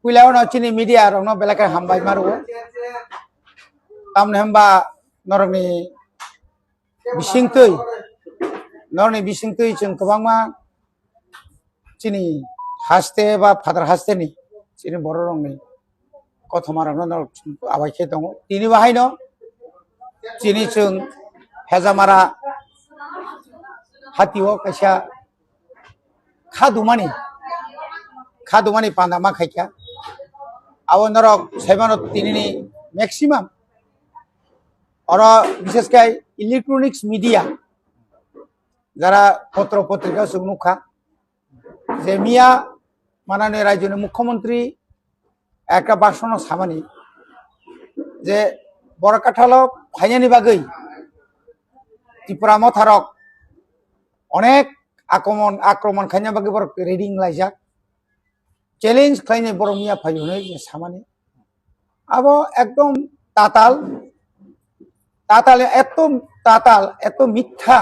kuilaw no chini media rong no belaka hambai maru tamne hamba norni bisingtui chung kwbangma chini haste ba father haste ni chini boro rong ni kothoma rong no abai khe tongo tini bahai no chini chung hezamara hatiwo kaisa khadumani pandama khaikya abo norok saibano tinini maximum oro বিশেষ করে electronics media যারা পত্র পত্রিকা সুমুখা যে মিয়া মাননীয় রাজ্যের মুখ্যমন্ত্রী একটা ভাষণ সামানি যে বড় কাঠালো ফাইনানি বাগৈ ত্রিপুরা মথারক অনেক আক্রমণ খাইনা বাগৈ বড় রিডিং লাইজাক চ্যালেঞ্জ খাইনে বড় মিয়া ফাইনে যে সামানি আবো একদম তাতাল এত মিথ্যা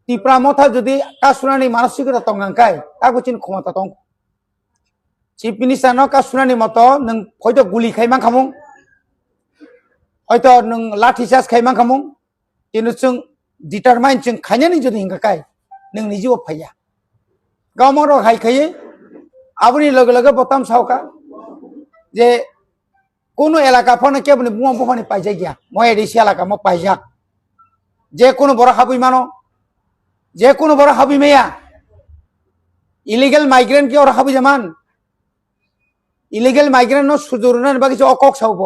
ত্রিপুরা মথা যদি কাশুনানি মানসিকতা তংগাঙ্কাই তাকে চিন ক্ষমতা দं চিফ মিনিস্টার ন কাশুনানি মতো নং হয়তো গুলি খাইমান খামুং হয়তো নং লাঠি চার্জ খাইমান খামুং কিন্তু जों ডিটারমাইন जों খাইনানি যদি হিংকাকাই নং নিজেও ফাইয়া গামর হাইখাই আবনি লগে লগে বতাম সাউকা যে কোনো এলাকা ফোনে কেবল বুয়া বুহানি পাইজা গিয়া মই এডিসি এলাকা মো পাইজা যে কোনো বড় হাবুই মানো যে কোনো বড় হাবি মেয়া ইলিগেল মাইগ্রেন্ট কি ওর হাবি জামান ইলিগেল মাইগ্রেন্ট নো সুজুরনান বাকি অকক সাউব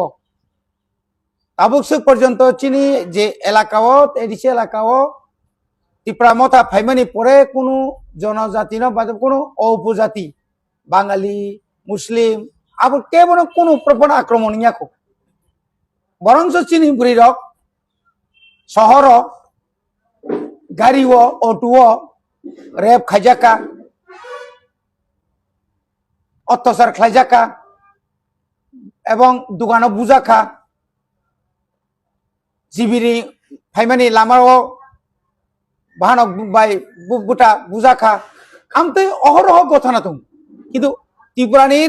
আবুকসুক পর্যন্ত চিনি যে এলাকাও এডিসি এলাকাও ত্রিপুরা মথা ফাইমানি পরে কোনো জনজাতি ন বা কোনো উপজাতি বাঙালি মুসলিম আবার কেবল কোনো প্রবণ আক্রমণ ইয়াকো বরঞ্চ চিনি বুড়ি রক শহর গাড়িও অটোও রেপ খাইজাকা অত্যাচার খাইজাকা এবং দোকানও বুজাখা জিবিরি ফাইমানি লামাও বাহানক বাই বুটা বুজাখা আমতে অহরহ গঠনা দं কিন্তু ত্রিপুরানি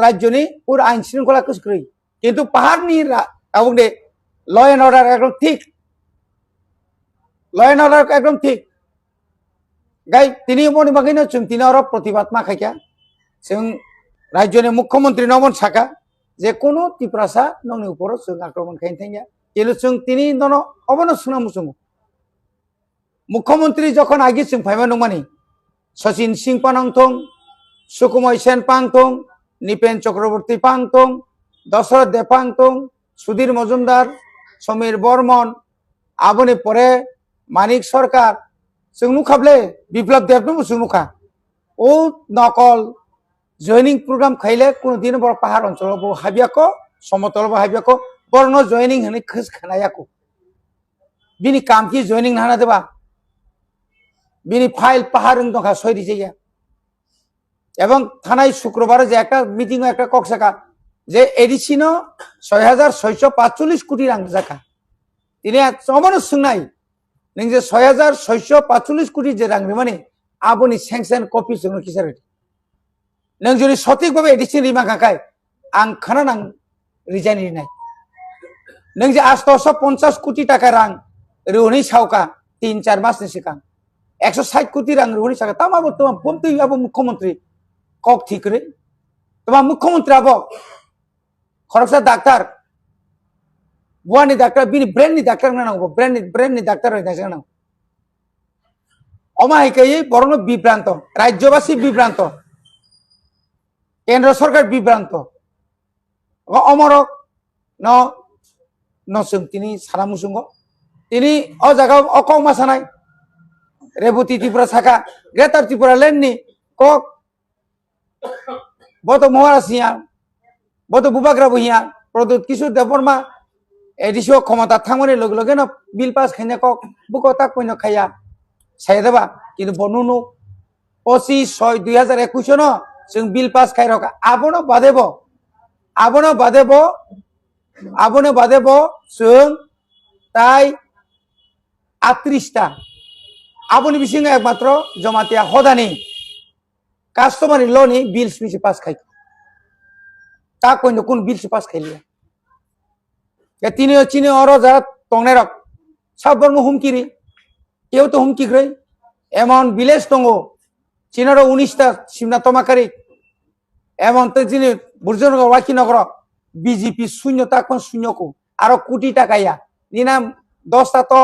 রাজ্যনি পুরো আইন শৃঙ্খলা কুস্করি কিন্তু পাহাড়নি আবুদে ল এন্ড অর্ডার একদম ঠিক ল এন্ড অর্ডার একদম ঠিক গাই তিনি মনি বাগিনো जों তিনি অর প্রতিবাদ মা খাইকা जों রাজ্যনি মুখ্যমন্ত্রী নবন শাখা যে কোনো ত্রিপুরাসা নংনি উপর जों আক্রমণ খাইন থাইয়া কিন্তু जों তিনি নন অবন সুনামু जों মুখ্যমন্ত্রী যখন আগে जों ফাইমা নংমানি সচিন সিং পানংথং সুকুময় সেন পাংথং নিপেন চক্রবর্তী পাংথং দশরথ দে পাংথং সুধীর মজুমদার সমীর বর্মন আবনি পরে মানিক সরকার जों नुखाबले বিপ্লব দেবনু जों नुखा ও নকল জয়নিং প্রোগ্রাম খাইলে কোনো দিন বড় পাহাড় অঞ্চল হাবিয়াকো সমতল হাবিয়াকো বর্ণ জয়নিং হনে খস খানায়াকো বিনি কাম কি জয়নিং হানা দেবা বিনি ফাইল পাহাড় দখা সইরি যাইয়া এবং থানায় শুক্রবার যে একটা মিটিং একটা কক্সাকা যে এডিসিনো 6645 কোটি রাং জাকা তিনি সমান সুনাই নং যে 6645 কোটি যে রাং মানে আবনি স্যাংশন কপি जों কিসার নং যদি সঠিকভাবে এডিসি রিমা কাকাই আং খানা নাং রিজাইন নাই নং যে 850 কোটি টাকা রাং রুহনি সাউকা 3-4 মাস নিছিকা 160 কোটি রাং রুহনি সাউকা তামা বর্তমান বমতি আবো মুখ্যমন্ত্রী কক ঠিক রে তোমার মুখ্যমন্ত্রী আবো খরচা ডাক্তার বুয়ানি ডাক্তার বিনি ব্রেননি ডাক্তার নাও ব্রেননি ডাক্তার হই থাকে না অমাহিকাই বরং বিভ্রান্ত রাজ্যবাসী বিভ্রান্ত কেন্দ্র সরকার বিভ্রান্ত অমরক ন নসুং তিনি সারামুসুঙ্গ তিনি অ জায়গা অকং মাসানাই রেবতী ত্রিপুরা শাখা গ্রেটার ত্রিপুরা লেননি কক বত মহারাষ্ট্রিয়া বত বুবাগ্রা বহিয়া প্রদুত কিশোর দেববর্মা এডিসিও ক্ষমতা থামনে লগে লগে না বিল পাস খাইনা কক বুক তাক কইন খাইয়া সাই দেবা কিন্তু বনুনু 25/6/2021 ন जों বিল পাস খাই রকা আবনো বাদেব जों তাই 38টা আবনি বিসিং একমাত্র জমাতিয়া হদানি কাস্টমারি লনি বিল স্পিচ পাস খাই তা কইন কোন বিল পাস খাইলিয়া চিনি অর যারা টংনাই রক সাবর্ম হুমকিরি কেউ তো হুমকি গ্রই এমন ভিলেজ দङ চিনার 19টা সিমনা তমাকারি এমন তো যিনি বুর্জনগর ওয়াকিনগর বিজেপি শূন্য তাকন শূন্যকো আরো কোটি টাকাইয়া নিনা 10টা তো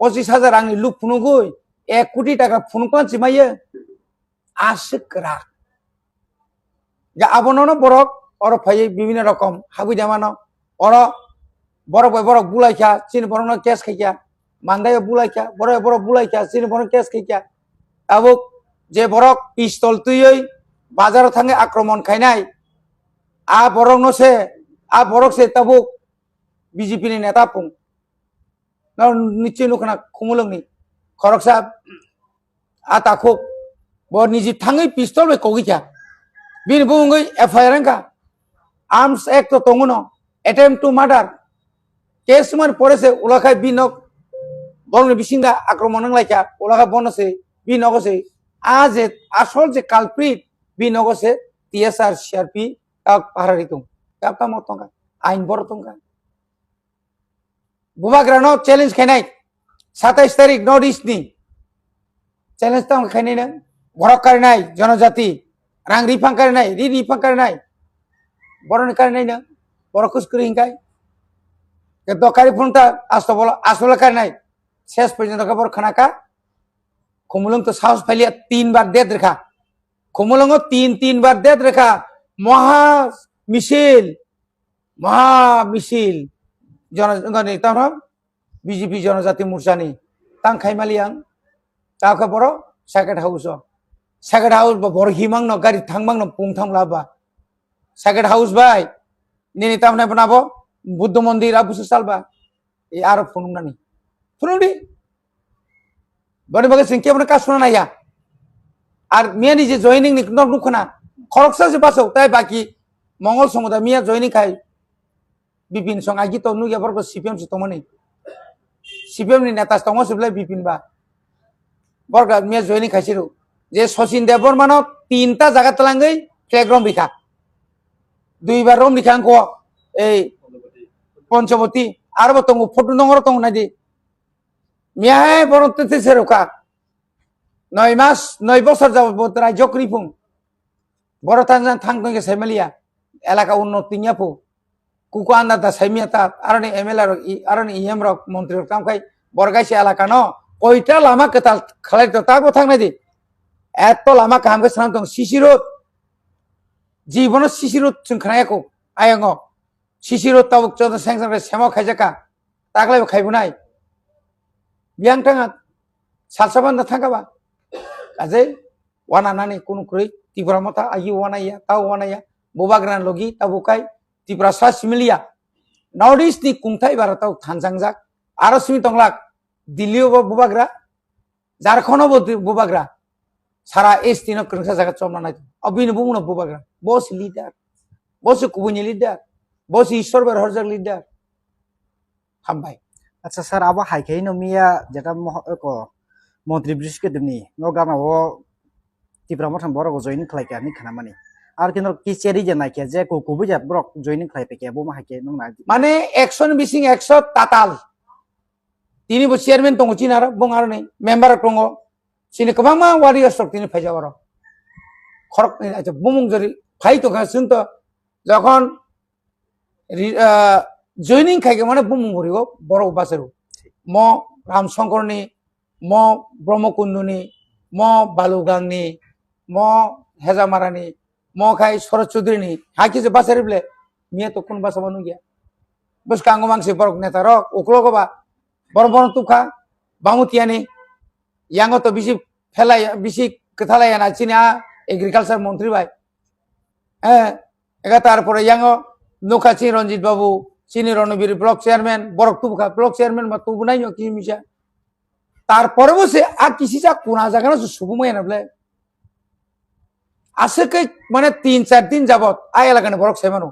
25,000 आंनि लुक फुनुगुই 1 কোটি টাকা ফুনকন চিমাইয়ে আশকরা যা আবনন বরক অর ফাই বিভিন্ন রকম হাবি জামানো অর বরক বরক বুলাইখা চিন বরন কেস খাইয়া মান্দায় বুলাইখা বরক বুলাইখা চিন বরন কেস খাইয়া আবুক যে বরক পিস্তল তুইই বাজার থাঙ্গে আক্রমণ খাইনাই আ বরক নসে আ বরক সে তাবুক বিজেপি नि नेता पुं निश्चय नुखना खुमुलंगनि खरक साहब आ ताखो ब निजि थाङै पिस्तल बे कगिखा बिन बुङै एफआईआर का आर्म्स एक्ट तो तंगनो अटेम्प्ट टू मर्डर केस मन परेसे उलाखाय बिनक बरनि बिसिंगा आक्रमण लायखा उलाखा बनसे बिनगसे आज आसल जे कालप्रिट बिनगसे टीएसआर सीआरपी का पाहारारि दं कापता मतंगा आइन बर तंगा बुबाग्रानो चैलेंज खाइनाय 27 तारिख नर्थ इस्ट नि चैलेंज तंग खाइनाय न बरक कारिनाय जनजाति रां रिफां कारिनाय रिफां कारिनाय बरनि कारिनाय न बरक कुसकुरि हिंकाय के दकारि फुंता आसला कारिनाय शेष पर्यंत का बर खनाका खुमुलंग तो साहस फैलिया 3 बार डेथ रेखा खुमुलंग 3 बार डेथ रेखा महा मिছিল जनगनि तारा बीजेपी जनजाति मोर्चानि तां खाइमालियां ताका बर सेक्रेट हाउस बर हिमां न गारि थांबां न पुंथां लाबा सेक्रेट हाउस बाय निनि तामने बनाबो बुद्ध मंदिर आबुसु सालबा ए आरो फुनुंनानि फुनुंदि बने बगे सिंके बने का सुना नाया আর মিয়া নিজে জয়েনিং নি নুখনা খরকসা যে বাসো তাই বাকি মঙ্গল সমুদা মিয়া জয়েনিং খাই বিপিন সং আগি তো নুয়া বরক সিপিএম সিতমনি সিপিএম নি নেতা তঙ্গ সুবলাই বিপিন বা বরক মিয়া জয়েনিং খাইছিরু যে শচীন দেববর্মন 3টা জায়গা তলাঙ্গই ফ্ল্যাগ্রাউন্ড বিখা 2 বার রম বিখাং কো এই পঞ্চবতী আর বতঙ্গ ফটো নংর তঙ্গ নাদি মিয়া বরক তেতে সেরকা 9 বছর যাব রাজ্য করিফুং বড় থাংকে সাইমালিয়া এলাকা উন্নতি নিয়াফু কুকু আন্দাতা সাইমিয়াতা আরনি এমএলআর আরনি ইএম রক মন্ত্রী কামখাই বরগাইছে এলাকা ন কয়টা লামা কথা খালাই তো তাগো থাংনাই দি এত লামা কামকে সাম দং সিসিরোদ জীবন সিসিরোদ চুনখানায়াকো আয়ঙ্গ সিসিরোদ তাবুক চদ সেংসার সেমা খাইজাকা তাগলাই খাইবুনাই বিয়াং থাঙা সালসাবান্দা থাকাবা কাজে ওয়ানা নানি কোন ক্রই ত্রিপুরা মতা আই ওয়ানাইয়া তাও ওয়ানাইয়া বুবাগ্রান লগি তাবুকাই ত্রিপুরা সা সিমিলিয়া নর্থ ইস্ট नि कुंथाय भारताव थानजांजाक आरो सिमी तंगलाक दिल्लीयाव बुबाग्रा झारखंडआव बुबाग्रा सारा एसटी न कृंसा जागा चमना नाय अबिनो बुंनो बुबाग्रा बस लिडार बस कुबुनि लिडार बस ईश्वर बर हरजाक लिडार हामबाय আচ্ছা স্যার আবার হাইখাই নমিয়া যেটা মন্ত্রী বৃষ্কে দিমনি নগামাও ত্রিপুরা মথান বড় জয়েন খাইকে আমি খানা মানে আর কিন্তু কি চেরি যে নাইকে যে কুকুবু যে বড় জয়েন খাইপে কে বো মাহাকে নং না মানে 100 বিসিং 100 তাতাল তিনি বো চেয়ারম্যান দङ চিনার বং আর নাই মেম্বার দङ সিনি কবাংমা ওয়ারিয়ার সক তিনি ফাইজা বড় খরক আচ্ছা বুমুং জরি ফাই তো গাছুন তো যখন জয়েনিং খাইকে মানে বুমুং হরিব বড় বাসেরু ম রামশঙ্করনি म ब्रह्मकुंडनी म बालुगांनी म हेजामारानी म खाई शरद चौधरी हाकी से बासारी बले मिया तो कौन बासा बनू गया बस कांगो मांगसे बरक नेता रक उकलो को बा बरबन तुखा बामुतियानी यांगो तो बिसी फेलाय बिसी कथालाय ना चिना एग्रीकालचार मंत्री भाई एगा तारपरे यांगो नोखा ची रंजित बाबू चिनी रणबीर ब्लॉक चेयरमैन बरक तुखा ब्लॉक चेयरमैन मा तू बनाई कि मिसा তারপরে বসে আর কিসি যা কোনা জায়গা না সুবুমাই না বলে আজকে মানে 3-4 দিন যাবত আই এলাকানে বরক সেমানো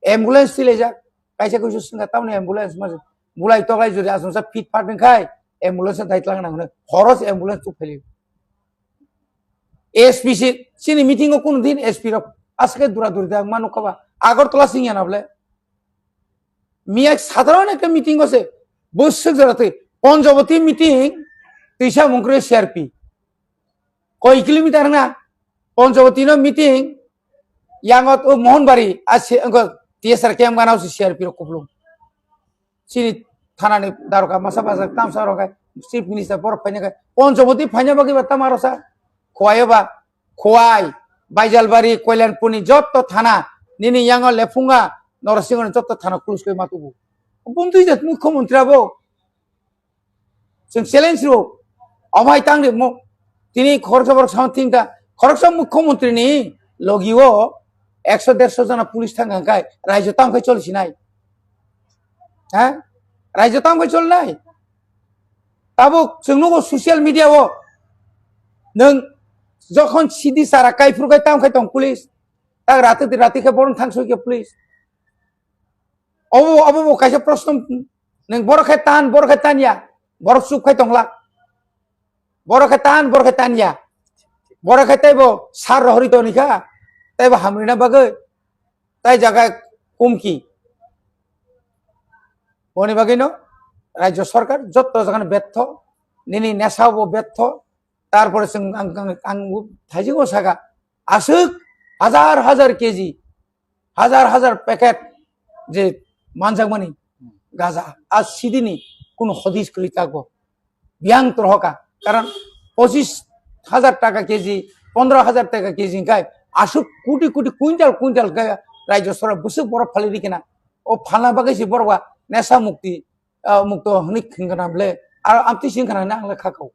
অ্যাম্বুলেন্স দিলে যা কাইসা কইছো সঙ্গে তামনে অ্যাম্বুলেন্স মাঝে বুলাই তগাই যদি আসন সব ফিট ফাট খাই অ্যাম্বুলেন্স দায়িত্ব লাগে না খরচ অ্যাম্বুলেন্স তো ফেলি এসপি সিনি মিটিং কোন দিন এসপি রক আজকে দূরা দূরি দেখ মানু কবা আগরতলা সিংয়া না বলে মিয়া সাধারণ একটা মিটিং আছে বৈশ্বিক জড়াতে পঞ্চবতী মিটিং তিসা মুখরে সিআরপি কয় কিলোমিটার না পঞ্চবতী মিটিং ইয়াঙত ও মোহনবাড়ি আর টিএসআর ক্যাম্প গানা সিআরপি রকম চিনি থানানি দারকা মাসা বাজার তামসা রকায় চিফ মিনিস্টার বরফ ফাইনাকায় পঞ্চবতী ফাইনা বাকিবা তামারসা খোয়াইবা খোয়াই বাইজালবাড়ি কল্যাণপুনি যত থানা নিনি ইয়াঙ লেফুঙ্গা নরসিংহ যত থানা পুলিশ কই মাতুবো বন্ধুই যে মুখ্যমন্ত্রীরাবো जों চ্যালেঞ্জ রো অমাই তাংরে তিনি খরচবর সামথিংটা খরচ মুখ্যমন্ত্রীনি লগিও 100-150 जना পুলিশ থাঙ্গায় রাজ্য তামখাই চলছি নাই হ্যাঁ রাজ্য তামখাই চল নাই তাবো जोंनो সোশ্যাল মিডিয়াও नों যখন সিডি সারা কাইফুরগাই তামখাই তং পুলিশ তা রাতে রাতিকে বরং থাংসইকে পুলিশ অবো অবো কাইসে প্রশ্ন नों বড়খাই তানিয়া বরফ সুপ খাই তংলা বড়খাই তানিয়া বড়খাই তাইবো সার রহরিত নিখা তাইবো হামরিনা বাগৈ তাই জায়গায় কুমকি বনি বাগৈনো রাজ্য সরকার যত জায়গায় ব্যর্থ নিনি নেশাবো ব্যর্থ তারপরে থাইজিগো সাগা আসুক হাজার হাজার কেজি হাজার প্যাকেট যে মানজাগমানি গাজা আজ সিদিনি কোন হদিস করি থাকবো বিয়াং তরহকা কারণ 25,000 টাকা কেজি 15,000 টাকা কেজি গায় আসুক কোটি কোটি কুইন্টাল রাজ্য সরকার বসে বরফ ফালি দিকে না ও ফালনা বাগাইছি বরফা নেশা মুক্ত হনিক বলে আর আমতি সিংখানা না আংলে খাকাও